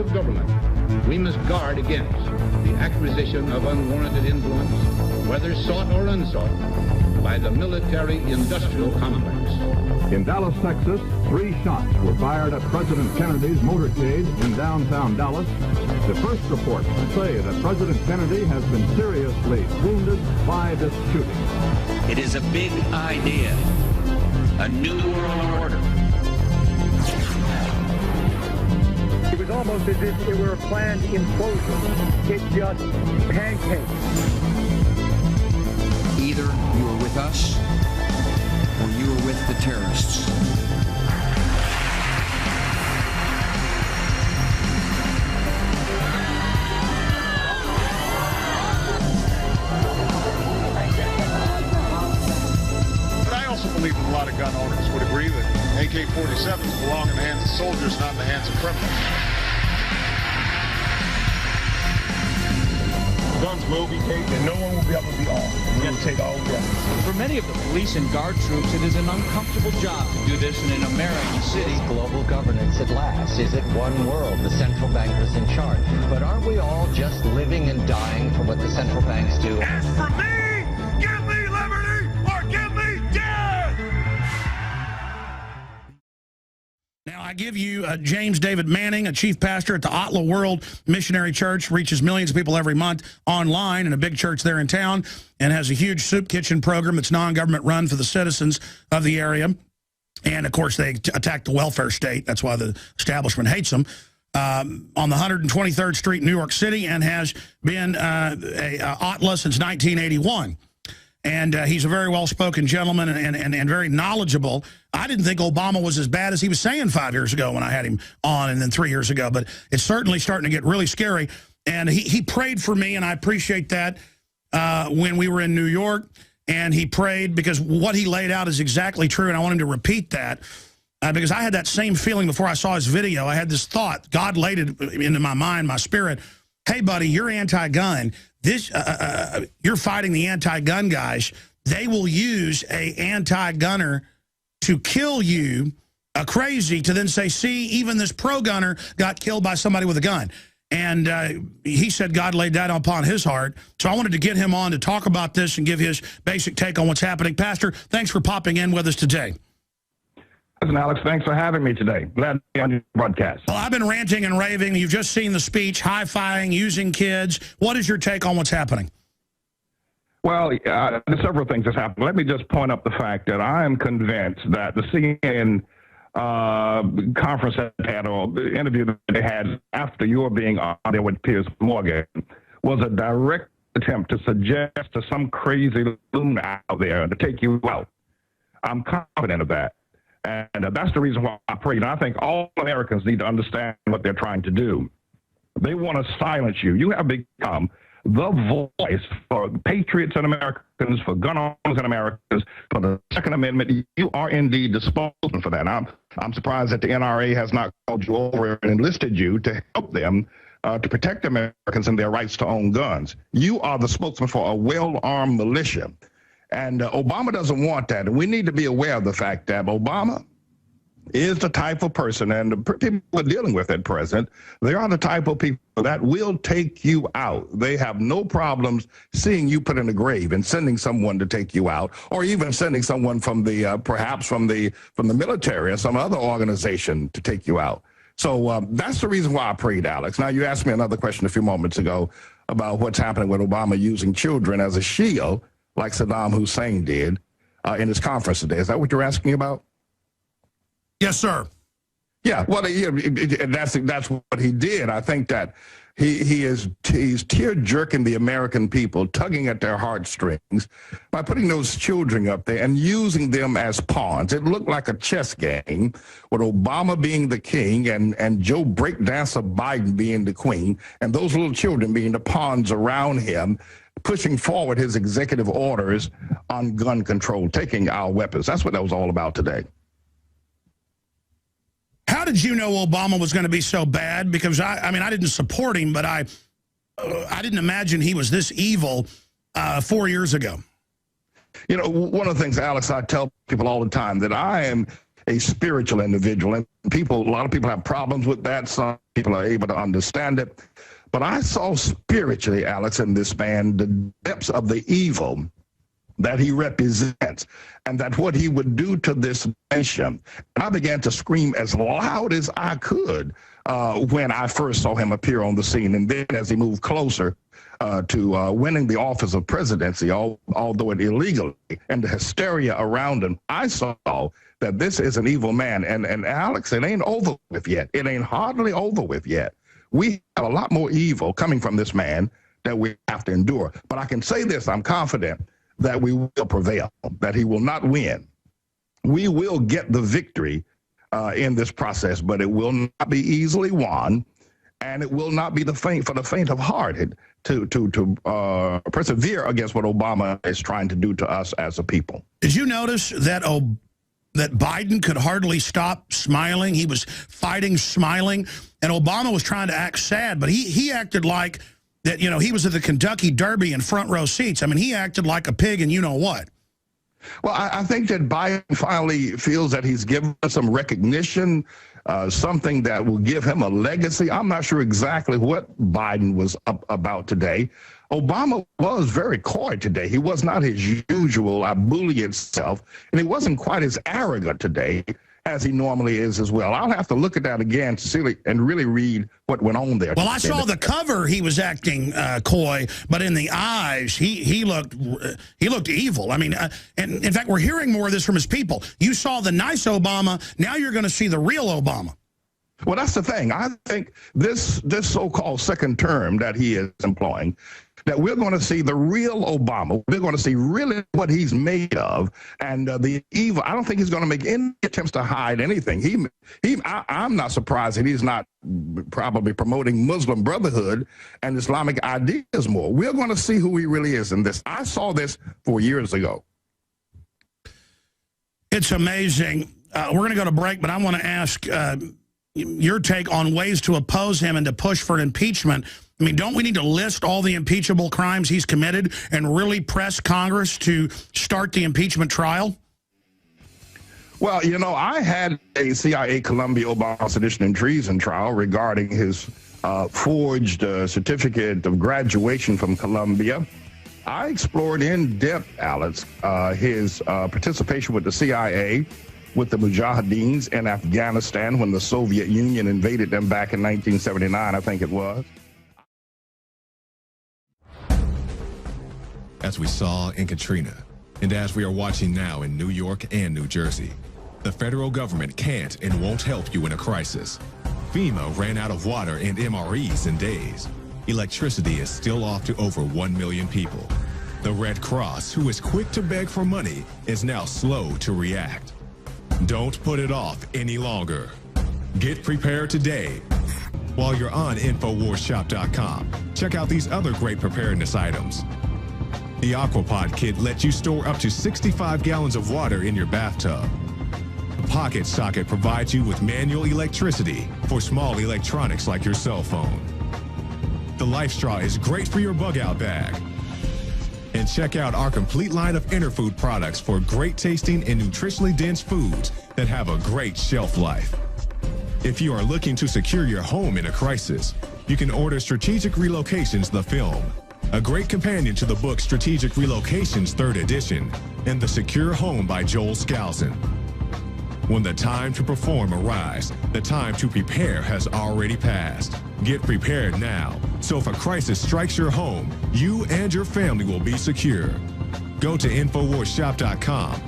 of government, we must guard against the acquisition of unwarranted influence, whether sought or unsought, by the military-industrial complex. In Dallas, Texas, 3 shots were fired at President Kennedy's motorcade in downtown Dallas. The first reports say that President Kennedy has been seriously wounded by this shooting. It is a big idea, a new world order. It was almost as if it were a planned implosion. It just pancaked. Either you are with us or you are with the terrorists. But I also believe that a lot of gun owners would agree that AK-47s belong in the hands of soldiers, not in the hands of criminals. Guns will be taken, and no one will be able to be armed. We're going to take all guns. For many of the police and guard troops, it is an uncomfortable job to do this in an American city. Global governance at last. Is it one world? The central bankers in charge. But aren't we all just living and dying for what the central banks do? As for me, give me liberty or give me death! Now, I give you James David Manning, a chief pastor at the Otla World Missionary Church, reaches millions of people every month online in a big church there in town, and has a huge soup kitchen program that's non-government run for the citizens of the area. And, of course, they attack the welfare state. That's why the establishment hates them. On the 123rd Street in New York City, and has been Otla since 1981. And he's a very well-spoken gentleman and very knowledgeable. I didn't think Obama was as bad as he was saying 5 years ago when I had him on, and then 3 years ago. But it's certainly starting to get really scary. And he prayed for me, and I appreciate that, when we were in New York. And he prayed because what he laid out is exactly true, and I want him to repeat that. Because I had that same feeling before I saw his video. I had this thought. God laid it into my mind, my spirit. Hey, buddy, you're anti-gun. You're fighting the anti-gun guys. They will use a anti-gunner to kill you, a crazy, to then say, see, even this pro-gunner got killed by somebody with a gun. And he said God laid that upon his heart. So I wanted to get him on to talk about this and give his basic take on what's happening. Pastor, thanks for popping in with us today. Listen, Alex, thanks for having me today. Glad to be on your broadcast. Well, I've been ranting and raving. You've just seen the speech, high-fiving, using kids. What is your take on what's happening? Well, several things have happened. Let me just point up the fact that I am convinced that the CNN conference that they had, or the interview that they had after your being on there with Piers Morgan, was a direct attempt to suggest to some crazy loon out there to take you out. I'm confident of that. And that's the reason why I prayed. And I think all Americans need to understand what they're trying to do. They want to silence you. You have become the voice for patriots and Americans, for gun owners and Americans, for the Second Amendment. You are indeed the spokesman for that. I'm surprised that the NRA has not called you over and enlisted you to help them to protect Americans and their rights to own guns. You are the spokesman for a well-armed militia. And Obama doesn't want that. And we need to be aware of the fact that Obama is the type of person, and the people we're dealing with at present, they are the type of people that will take you out. They have no problems seeing you put in a grave and sending someone to take you out, or even sending someone from the, perhaps from the military or some other organization to take you out. So that's the reason why I prayed, Alex. Now, you asked me another question a few moments ago about what's happening with Obama using children as a shield, like Saddam Hussein did in his conference today. Is that what you're asking about? Yes, sir. Yeah, well, that's what he did. I think that he's tear-jerking the American people, tugging at their heartstrings by putting those children up there and using them as pawns. It looked like a chess game with Obama being the king and Joe Breakdancer Biden being the queen, and those little children being the pawns around him, pushing forward his executive orders on gun control, taking our weapons. That's what that was all about today. How did you know Obama was going to be so bad? Because I mean, I didn't support him, but I didn't imagine he was this evil 4 years ago. You know, one of the things, Alex, I tell people all the time, that I am a spiritual individual. And a lot of people have problems with that. Some people are able to understand it. But I saw spiritually, Alex, in this man, the depths of the evil that he represents, and that what he would do to this nation. And I began to scream as loud as I could when I first saw him appear on the scene. And then as he moved closer to winning the office of presidency, although it illegally, and the hysteria around him, I saw that this is an evil man. And Alex, it ain't over with yet. It ain't hardly over with yet. We have a lot more evil coming from this man that we have to endure. But I can say this, I'm confident that we will prevail, that he will not win. We will get the victory in this process, but it will not be easily won, and it will not be for the faint of heart to persevere against what Obama is trying to do to us as a people. Did you notice that that Biden could hardly stop smiling? He was fighting smiling, and Obama was trying to act sad, but he acted like that, you know, he was at the Kentucky Derby in front row seats. I mean, he acted like a pig and you know what. Well, I think that Biden finally feels that he's given us some recognition, something that will give him a legacy. I'm not sure exactly what Biden was up about today. Obama was very coy today. He was not his usual ebullient self, and he wasn't quite as arrogant today as he normally is as well. I'll have to look at that again to see and really read what went on there. Well, I saw the cover. He was acting coy, but in the eyes, he looked evil. I mean, and in fact, we're hearing more of this from his people. You saw the nice Obama. Now you're going to see the real Obama. Well, that's the thing. I think this so-called second term that he is employing, that we're going to see the real Obama. We're going to see really what he's made of, and the evil. I don't think he's going to make any attempts to hide anything. I'm not surprised that he's not probably promoting Muslim Brotherhood and Islamic ideas more. We're going to see who he really is in this. I saw this 4 years ago. It's amazing. We're going to go to break, but I want to ask your take on ways to oppose him and to push for impeachment. I mean, don't we need to list all the impeachable crimes he's committed and really press Congress to start the impeachment trial? Well, you know, I had a CIA Columbia Obama sedition and treason trial regarding his forged certificate of graduation from Columbia. I explored in depth, Alex, his participation with the CIA, with the Mujahideens in Afghanistan when the Soviet Union invaded them back in 1979, I think it was. As we saw in Katrina, and as we are watching now in New York and New Jersey, the federal government can't and won't help you in a crisis. FEMA ran out of water and MREs in days. Electricity is still off to over 1 million people. The Red Cross, who is quick to beg for money, is now slow to react. Don't put it off any longer. Get prepared today. While you're on InfoWarsShop.com, check out these other great preparedness items. The Aquapod kit lets you store up to 65 gallons of water in your bathtub. The Pocket Socket provides you with manual electricity for small electronics like your cell phone. The Life Straw is great for your bug-out bag. And check out our complete line of Interfood products for great tasting and nutritionally dense foods that have a great shelf life. If you are looking to secure your home in a crisis, you can order Strategic Relocations, the film, a great companion to the book Strategic Relocations 3rd edition, and The Secure Home by Joel Skousen. When the time to perform arrives, the time to prepare has already passed. Get prepared now, so if a crisis strikes your home, you and your family will be secure. Go to InfoWarsShop.com.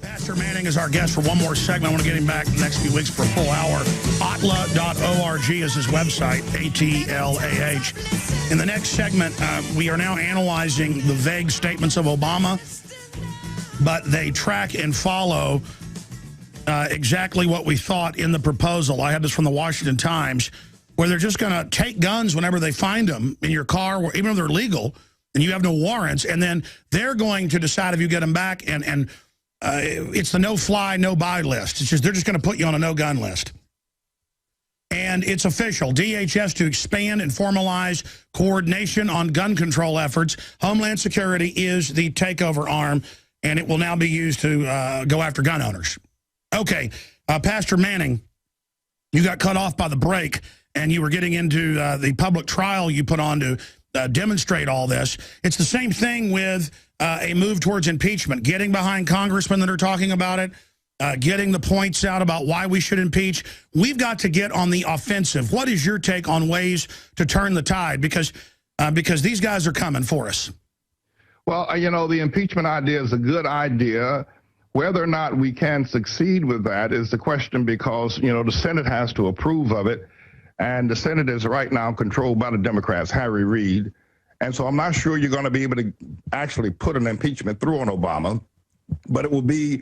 Pastor Manning is our guest for one more segment. I want to get him back in the next few weeks for a full hour. Atlah.org is his website, ATLAH. In the next segment, we are now analyzing the vague statements of Obama, but they track and follow exactly what we thought in the proposal. I had this from the Washington Times, where they're just going to take guns whenever they find them in your car, even if they're legal, and you have no warrants, and then they're going to decide if you get them back, and it's the no-fly, no-buy list. It's just they're just going to put you on a no-gun list. And it's official. DHS to expand and formalize coordination on gun control efforts. Homeland Security is the takeover arm, and it will now be used to go after gun owners. Okay, Pastor Manning, you got cut off by the break, and you were getting into the public trial you put on to demonstrate all this. It's the same thing with a move towards impeachment, getting behind congressmen that are talking about it, getting the points out about why we should impeach. We've got to get on the offensive. What is your take on ways to turn the tide? Because these guys are coming for us. Well, you know, the impeachment idea is a good idea. Whether or not we can succeed with that is the question, because, you know, the Senate has to approve of it. And the Senate is right now controlled by the Democrats, Harry Reid. And so I'm not sure you're going to be able to actually put an impeachment through on Obama, but it will be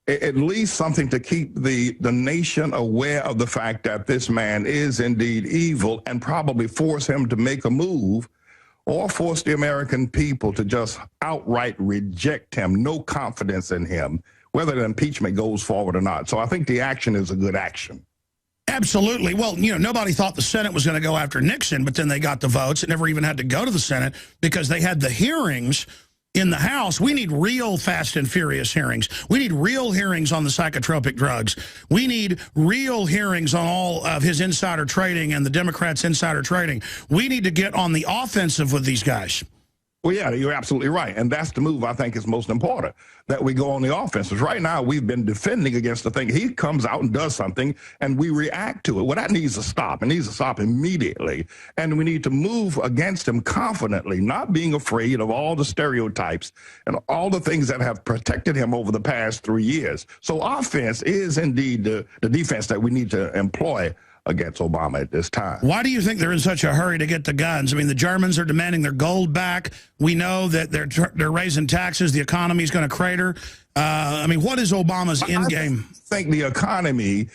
at least something to keep the nation aware of the fact that this man is indeed evil, and probably force him to make a move, or force the American people to just outright reject him, no confidence in him, whether the impeachment goes forward or not. So I think the action is a good action. Absolutely. Well, you know, nobody thought the Senate was going to go after Nixon, but then they got the votes. It never even had to go to the Senate because they had the hearings in the House. We need real fast and furious hearings. We need real hearings on the psychotropic drugs. We need real hearings on all of his insider trading and the Democrats' insider trading. We need to get on the offensive with these guys. Well, yeah, you're absolutely right. And that's the move I think is most important, that we go on the offensive. Right now, we've been defending against the thing. He comes out and does something, and we react to it. Well, that needs to stop. It needs to stop immediately. And we need to move against him confidently, not being afraid of all the stereotypes and all the things that have protected him over the past 3 years. So offense is indeed the defense that we need to employ against Obama at this time. Why do you think they're in such a hurry to get the guns? I mean, the Germans are demanding their gold back. We know that they're raising taxes. The economy is going to crater. I mean, what is Obama's end game? I think the economy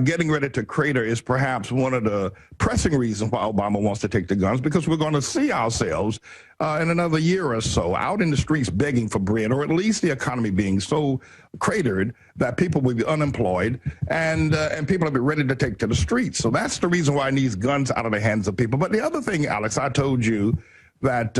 getting ready to crater is perhaps one of the pressing reasons why Obama wants to take the guns, because we're going to see ourselves in another year or so out in the streets begging for bread, or at least the economy being so cratered that people will be unemployed, and people will be ready to take to the streets. So that's the reason why he needs guns out of the hands of people. But the other thing, Alex, I told you that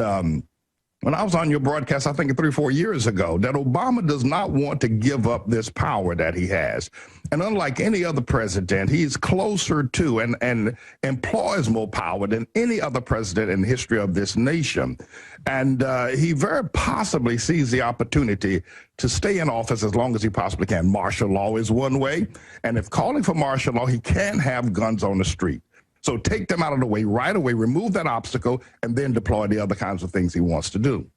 when I was on your broadcast, I think 3 or 4 years ago, that Obama does not want to give up this power that he has. And unlike any other president, he's closer to and employs more power than any other president in the history of this nation. And he very possibly sees the opportunity to stay in office as long as he possibly can. Martial law is one way. And if calling for martial law, he can't have guns on the street. So take them out of the way right away, remove that obstacle, and then deploy the other kinds of things he wants to do.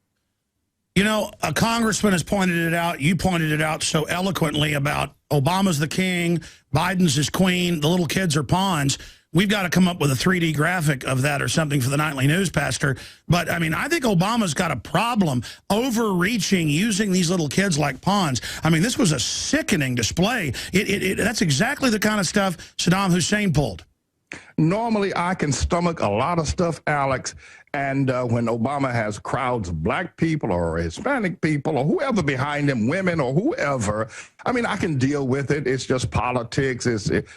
You know, a congressman has pointed it out. You pointed it out so eloquently about Obama's the king, Biden's his queen, the little kids are pawns. We've got to come up with a 3D graphic of that or something for the Nightly News, Pastor. But, I mean, I think Obama's got a problem overreaching, using these little kids like pawns. I mean, this was a sickening display. That's exactly the kind of stuff Saddam Hussein pulled. Normally, I can stomach a lot of stuff, Alex, and when Obama has crowds of black people or Hispanic people or whoever behind him, women or whoever, I mean, I can deal with it. It's just politics.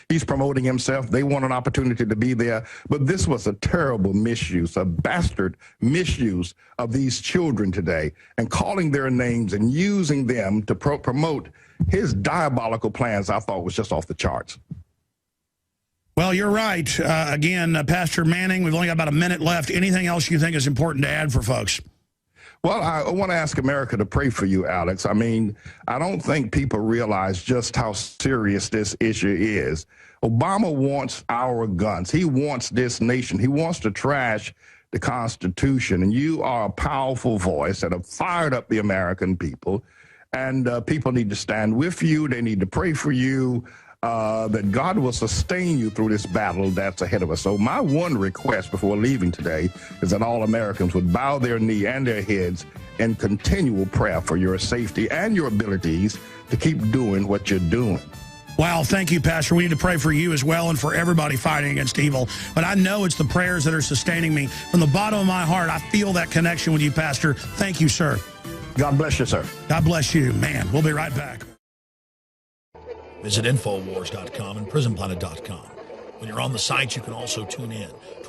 He's promoting himself. They want an opportunity to be there. But this was a terrible misuse, a bastard misuse of these children today, and calling their names and using them to promote his diabolical plans, I thought was just off the charts. Well, you're right. Again, Pastor Manning, we've only got about a minute left. Anything else you think is important to add for folks? Well, I want to ask America to pray for you, Alex. I mean, I don't think people realize just how serious this issue is. Obama wants our guns. He wants this nation. He wants to trash the Constitution. And you are a powerful voice that have fired up the American people. And people need to stand with you. They need to pray for you. That God will sustain you through this battle that's ahead of us. So my one request before leaving today is that all Americans would bow their knee and their heads in continual prayer for your safety and your abilities to keep doing what you're doing. Wow, thank you, Pastor. We need to pray for you as well and for everybody fighting against evil. But I know it's the prayers that are sustaining me. From the bottom of my heart, I feel that connection with you, Pastor. Thank you, sir. God bless you, sir. God bless you. Man, we'll be right back. Visit Infowars.com and PrisonPlanet.com. When you're on the site, you can also tune in.